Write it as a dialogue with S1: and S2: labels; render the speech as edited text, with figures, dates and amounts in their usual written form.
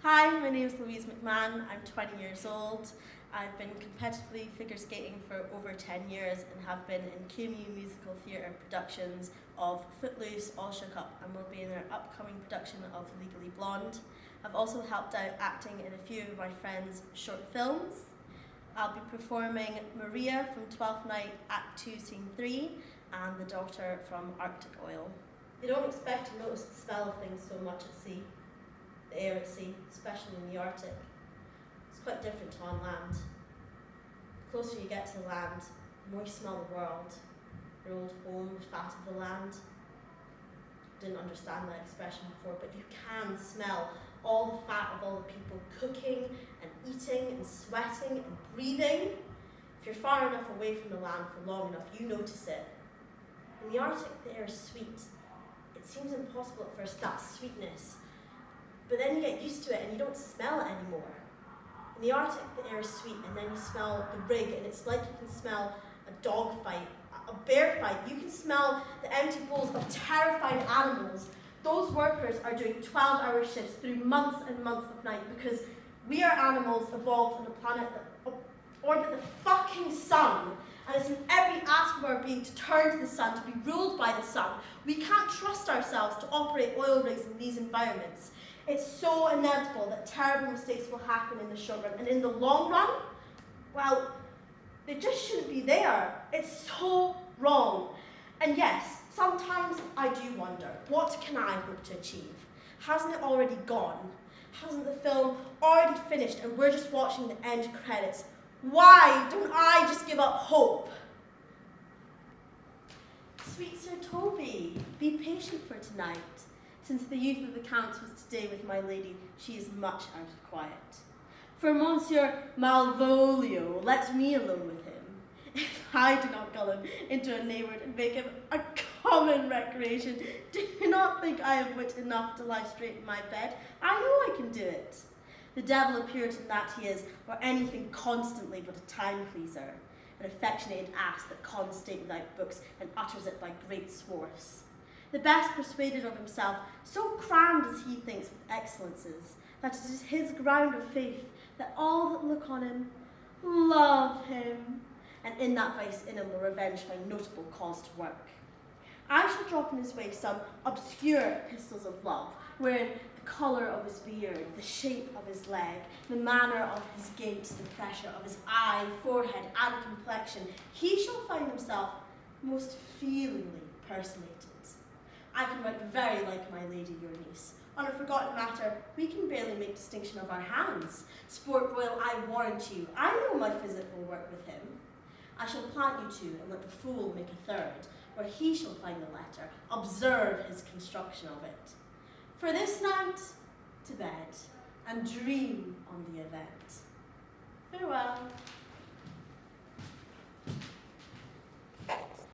S1: Hi, my name is Louise Mcmann. I'm 20 years old. I've been competitively figure skating for over 10 years and have been in QMU musical theatre productions of Footloose, All Shook Up, and will be in their upcoming production of Legally Blonde. I've also helped out acting in a few of my friends' short films. I'll be performing Maria from Twelfth Night, Act 2, Scene 3, and the daughter from Arctic Oil. You don't expect to notice the smell of things so much at sea. The air at sea, especially in the Arctic. It's quite different to on land. The closer you get to the land, the more you smell the world. Your old home, the fat of the land. Didn't understand that expression before, but you can smell all the fat of all the people cooking and eating and sweating and breathing. If you're far enough away from the land for long enough, you notice it. In the Arctic, the air is sweet. It seems impossible at first, that sweetness. But then you get used to it and you don't smell it anymore. In the Arctic, the air is sweet, and then you smell the rig, and it's like you can smell a dog fight, a bear fight. You can smell the empty bowls of terrified animals. Those workers are doing 12-hour shifts through months and months of night because we are animals evolved on a planet that orbit the fucking sun. And it's in every atom of our being to turn to the sun, to be ruled by the sun. We can't trust ourselves to operate oil rigs in these environments. It's so inevitable that terrible mistakes will happen in the short run. And in the long run, well, they just shouldn't be there. It's so wrong. And yes, sometimes I do wonder, what can I hope to achieve? Hasn't it already gone? Hasn't the film already finished and we're just watching the end credits? Why don't I just give up hope? Sweet Sir Toby, be patient for tonight. Since the youth of the counts was today with my lady, she is much out of quiet. For Monsieur Malvolio, let me alone with him. If I do not gull him into a neighbourhood and make him a common recreation, do not think I have wit enough to lie straight in my bed. I know I can do it. The devil a Puritan that he is, or anything constantly but a time pleaser, an affectionate ass that cons state without books and utters it by great swarths. The best persuaded of himself, so crammed as he thinks with excellences, that it is his ground of faith that all that look on him love him, and in that vice in him will revenge my notable cause to work. I shall drop in his way some obscure epistles of love, wherein the colour of his beard, the shape of his leg, the manner of his gait, the pressure of his eye, forehead, and complexion, he shall find himself most feelingly personated. I can write very like my lady, your niece. On a forgotten matter, we can barely make distinction of our hands. Sport Boyle, I warrant you, I know my physic will work with him. I shall plant you two, and let the fool make a third, where he shall find the letter, observe his construction of it. For this night, to bed, and dream on the event.